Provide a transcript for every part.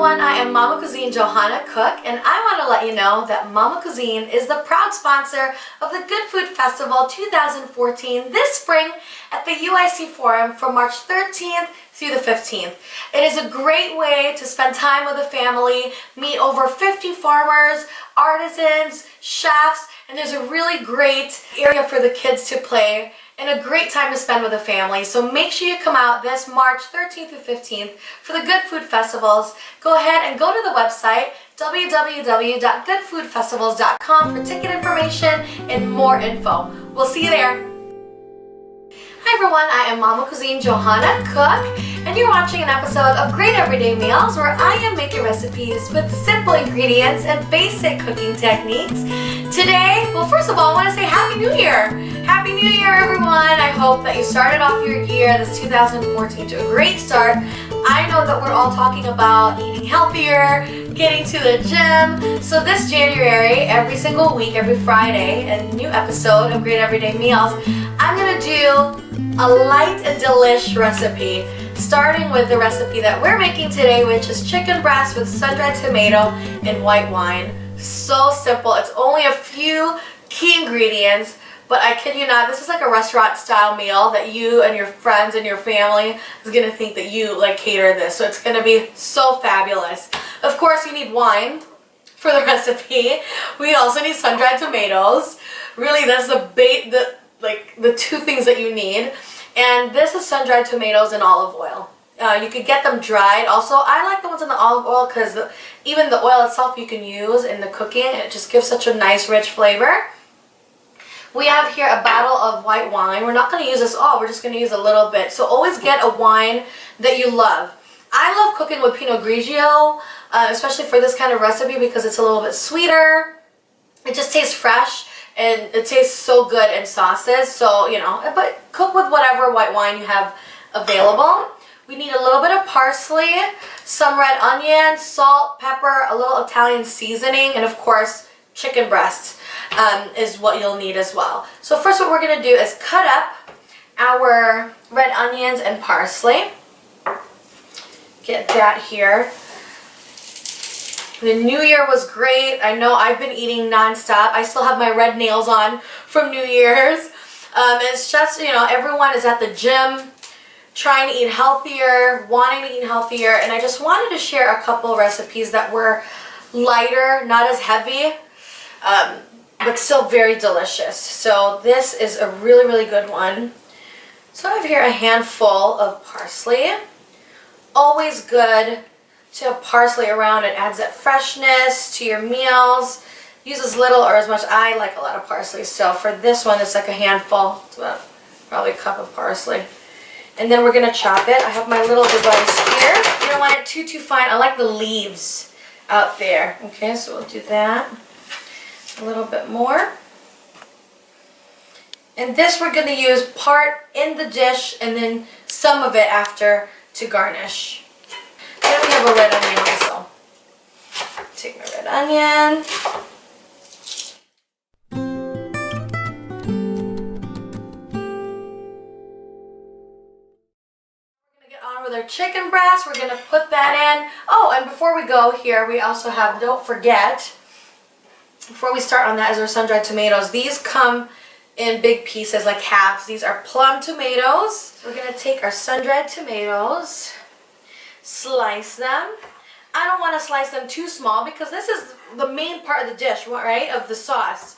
everyone, I am Momma Cuisine Johanna Cook, and I want to let you know that Momma Cuisine is the proud sponsor of the Good Food Festival 2014 this spring at the UIC Forum from March 13th through the 15th. It is a great way to spend time with the family, meet over 50 farmers, artisans, chefs, and there's a really great area for the kids to play and a great time to spend with the family. So make sure you come out this March 13th through 15th for the Good Food Festivals. Go ahead and go to the website www.goodfoodfestivals.com for ticket information and more info. We'll see you there. Hi everyone, I am Momma Cuisine Johanna Cook, and you're watching an episode of Great Everyday Meals where I am making recipes with simple ingredients and basic cooking techniques. Today, well, first of all, I want to say Happy New Year! Happy New Year, everyone! I hope that you started off your year, this 2014, to a great start. I know that we're all talking about eating healthier, getting to the gym. So this January, every single week, every Friday, a new episode of Great Everyday Meals, I'm going to do a light and delish recipe, starting with the recipe that we're making today, which is chicken breast with sun-dried tomato and white wine. So simple. It's only a few key ingredients, but I kid you not, this is like a restaurant style meal that you and your friends and your family is going to think that you like cater this. So it's going to be so fabulous. Of course, you need wine for the recipe. We also need sun-dried tomatoes. Really, that's the two things that you need. And this is sun-dried tomatoes and olive oil. You could get them dried. Also, I like the ones in the olive oil because even the oil itself you can use in the cooking. It just gives such a nice rich flavor. We have here a bottle of white wine. We're not going to use this all. We're just going to use a little bit. So always get a wine that you love. I love cooking with Pinot Grigio, especially for this kind of recipe because it's a little bit sweeter. It just tastes fresh. And it tastes so good in sauces, so, you know, but cook with whatever white wine you have available. We need a little bit of parsley, some red onion, salt, pepper, a little Italian seasoning, and of course, chicken breast is what you'll need as well. So first what we're going to do is cut up our red onions and parsley. Get that here. The New Year was great. I know I've been eating nonstop. I still have my red nails on from New Year's. It's just, you know, everyone is at the gym trying to eat healthier, wanting to eat healthier, and I just wanted to share a couple recipes that were lighter, not as heavy, but still very delicious. So this is a really, really good one. So I have here a handful of parsley. Always good to have parsley around. It adds that freshness to your meals. Use as little or as much. I like a lot of parsley, so for this one it's like a handful. It's about probably a cup of parsley. And then we're going to chop it. I have my little device here. You don't want it too fine. I like the leaves out there. Okay, so we'll do that. A little bit more. And this we're going to use part in the dish and then some of it after to garnish. Then we have a red onion also. Take my red onion. We're going to get on with our chicken breast. We're going to put that in. Oh, and before we go here, we also have, don't forget, before we start on that, is our sun-dried tomatoes. These come in big pieces, like halves. These are plum tomatoes. So we're going to take our sun-dried tomatoes, slice them. I don't want to slice them too small because this is the main part of the dish, right, of the sauce.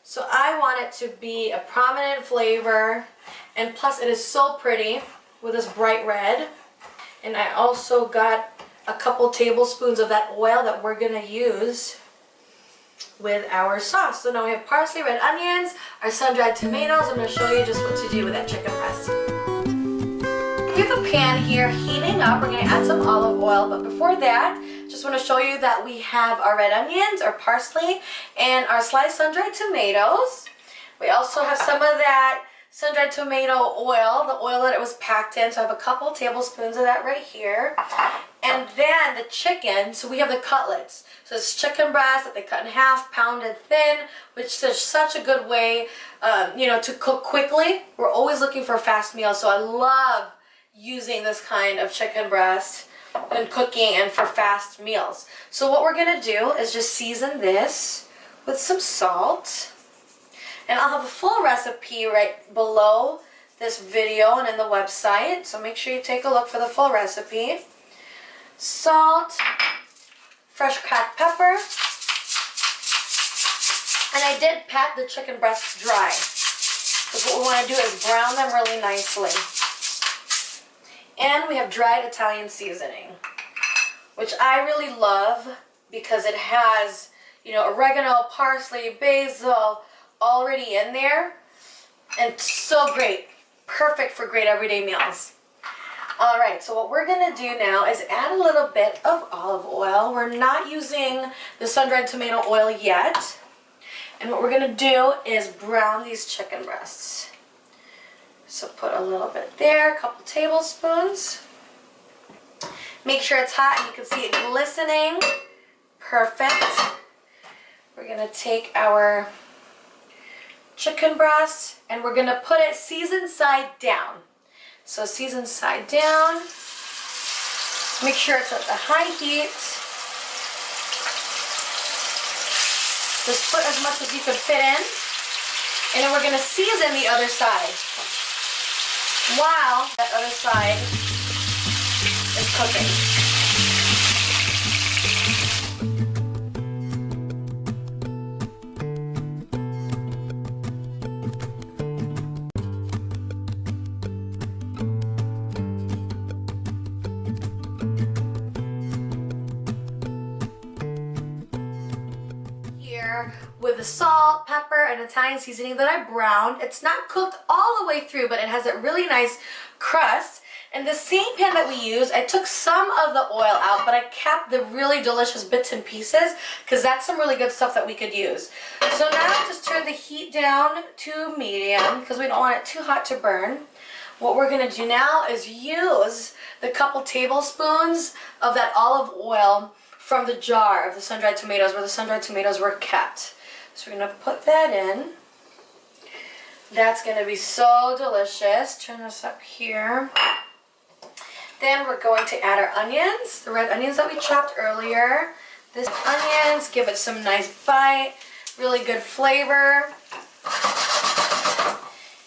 So I want it to be a prominent flavor, and plus it is so pretty with this bright red. And I also got a couple tablespoons of that oil that we're going to use with our sauce. So now we have parsley, red onions, our sun-dried tomatoes. I'm going to show you just what to do with that chicken breast. We have a pan here heating up. We're going to add some olive oil, but before that, just want to show you that we have our red onions, our parsley, and our sliced sun-dried tomatoes. We also have some of that sun-dried tomato oil, the oil that it was packed in, so I have a couple tablespoons of that right here. And then the chicken, so we have the cutlets. So it's chicken breast that they cut in half, pounded thin, which is such a good way, you know, to cook quickly. We're always looking for fast meals, so I love using this kind of chicken breast. and cooking and for fast meals. So what we're gonna do is just season this with some salt. And I'll have a full recipe right below this video and in the website. So make sure you take a look for the full recipe. Salt, fresh cracked pepper. And I did pat the chicken breasts dry. Because what we want to do is brown them really nicely. And we have dried Italian seasoning, which I really love because it has, you know, oregano, parsley, basil already in there. And so great. Perfect for great everyday meals. Alright, so what we're going to do now is add a little bit of olive oil. We're not using the sun-dried tomato oil yet. And what we're going to do is brown these chicken breasts. So put a little bit there, a couple tablespoons. Make sure it's hot and you can see it glistening. Perfect. We're going to take our chicken breast and we're going to put it seasoned side down. So seasoned side down. Make sure it's at the high heat. Just put as much as you can fit in. And then we're going to season the other side while that other side is cooking. With the salt, pepper, and Italian seasoning that I browned. It's not cooked all the way through, but it has a really nice crust. And the same pan that we use, I took some of the oil out, but I kept the really delicious bits and pieces because that's some really good stuff that we could use. So now just turn the heat down to medium because we don't want it too hot to burn. What we're going to do now is use the couple tablespoons of that olive oil from the jar of the sun-dried tomatoes where the sun-dried tomatoes were kept. So we're going to put that in. That's going to be so delicious. Turn this up here. Then we're going to add our onions, the red onions that we chopped earlier. This onions, give it some nice bite, really good flavor.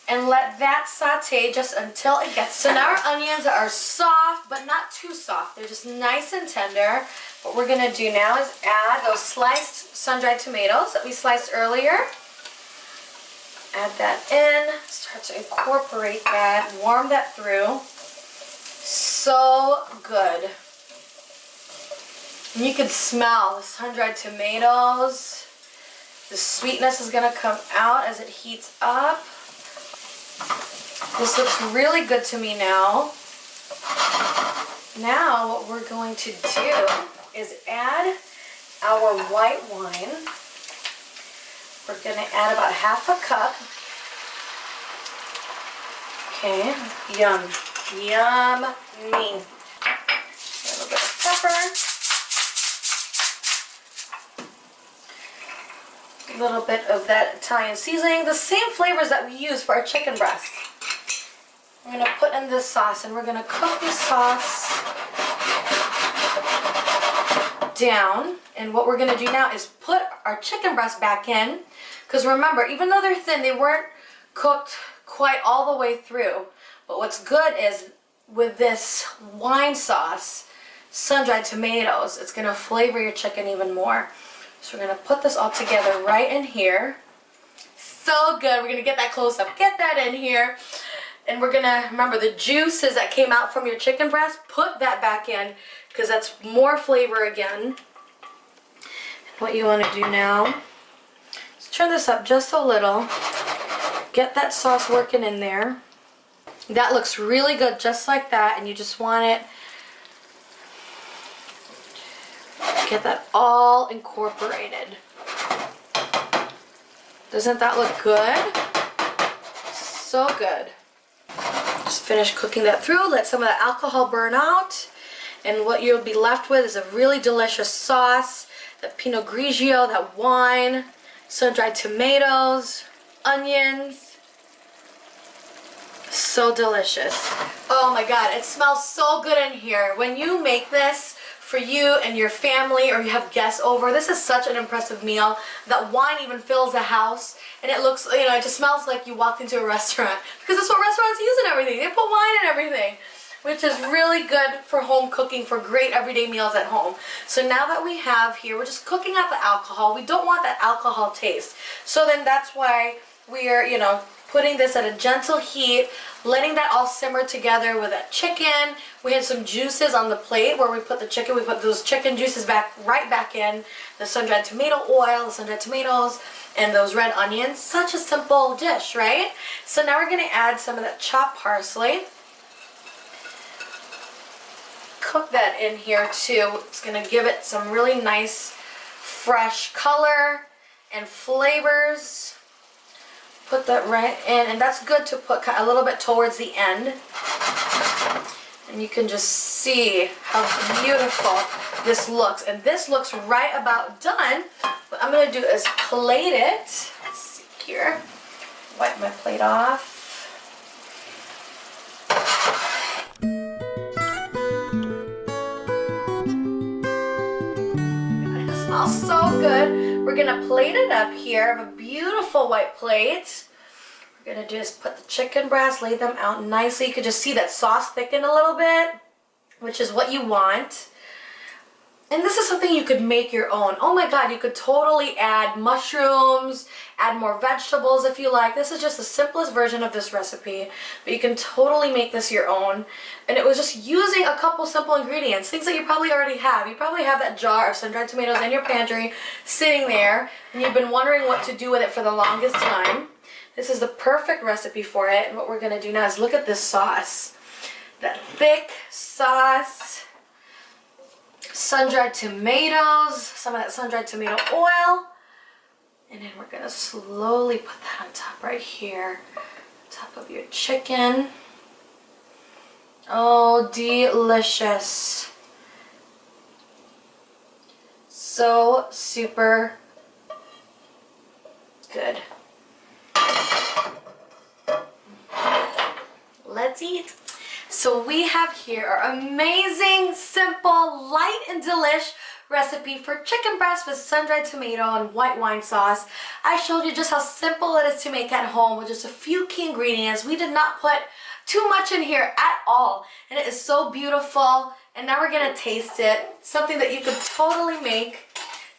And let that saute just until it gets. So now our onions are soft, but not too soft. They're just nice and tender. What we're going to do now is add those sliced sun-dried tomatoes that we sliced earlier. Add that in. Start to incorporate that. Warm that through. So good. And you can smell the sun-dried tomatoes. The sweetness is going to come out as it heats up. This looks really good to me now. Now what we're going to do is add our white wine. We're going to add about half a cup. Okay, yum. Yummy. A little bit of pepper. A little bit of that Italian seasoning. The same flavors that we use for our chicken breast. I'm going to put in this sauce and we're going to cook this sauce down. And what we're going to do now is put our chicken breast back in. Because remember, even though they're thin, they weren't cooked quite all the way through. But what's good is with this wine sauce, sun-dried tomatoes, it's going to flavor your chicken even more. So we're going to put this all together right in here. So good. We're going to get that close up. Get that in here. And we're going to, remember the juices that came out from your chicken breast, put that back in because that's more flavor again. And what you want to do now is turn this up just a little. Get that sauce working in there. That looks really good just like that, and you just want it, get that all incorporated. Doesn't that look good? So good. Just finish cooking that through, let some of the alcohol burn out, and what you'll be left with is a really delicious sauce, that Pinot Grigio, that wine, sun-dried tomatoes, onions. So delicious. Oh my God, it smells so good in here. When you make this for you and your family, or you have guests over, this is such an impressive meal. That wine even fills the house, and it looks, you know, it just smells like you walked into a restaurant, because that's what restaurants use and everything. They put wine in everything, which is really good for home cooking, for great everyday meals at home. So now that we have here, we're just cooking out the alcohol. We don't want that alcohol taste. So then that's why we're, you know, putting this at a gentle heat, letting that all simmer together with that chicken. We had some juices on the plate where we put the chicken. We put those chicken juices right back in, the sun-dried tomato oil, the sun-dried tomatoes, and those red onions. Such a simple dish, right? So now we're gonna add some of that chopped parsley. Cook that in here too. It's gonna give it some really nice fresh color and flavors. Put that right in, and that's good to put a little bit towards the end. And you can just see how beautiful this looks. And this looks right about done. What I'm gonna do is plate it. Let's see here. Wipe my plate off. It smells so good. We're gonna plate it up here. I have a beautiful white plate. We're gonna just put the chicken breasts, lay them out nicely. You can just see that sauce thicken a little bit, which is what you want. And this is something you could make your own. Oh my God, you could totally add mushrooms, add more vegetables if you like. This is just the simplest version of this recipe, but you can totally make this your own. And it was just using a couple simple ingredients, things that you probably already have. You probably have that jar of sun-dried tomatoes in your pantry sitting there, and you've been wondering what to do with it for the longest time. This is the perfect recipe for it. And what we're gonna do now is look at this sauce. That thick sauce. Sun-dried tomatoes, some of that sun-dried tomato oil, and then we're gonna slowly put that on top right here, on top of your chicken. Oh, delicious. So super good. Let's eat. So we have here our amazing, simple, light and delish recipe for chicken breast with sun-dried tomato and white wine sauce. I showed you just how simple it is to make at home with just a few key ingredients. We did not put too much in here at all, and it is so beautiful. And now we're gonna taste it. Something that you could totally make.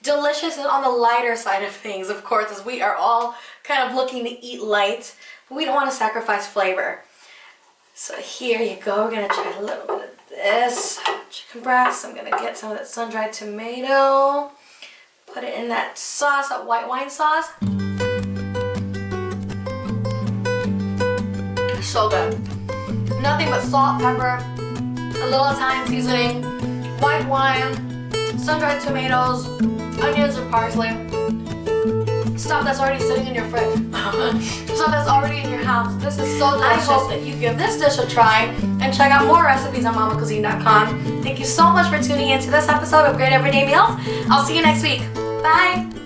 Delicious and on the lighter side of things, of course, as we are all kind of looking to eat light, but we don't want to sacrifice flavor. So here you go. We're gonna try a little bit of this chicken breast. I'm gonna get some of that sun-dried tomato, put it in that sauce, that white wine sauce. So good. Nothing but salt, pepper, a little Italian seasoning, white wine, sun-dried tomatoes, onions and parsley. Stuff that's already sitting in your fridge. Stuff that's already in your house. This is so delicious. I hope that you give this dish a try and check out more recipes on mommacuisine.com. Thank you so much for tuning in to this episode of Great Everyday Meals. I'll see you next week. Bye.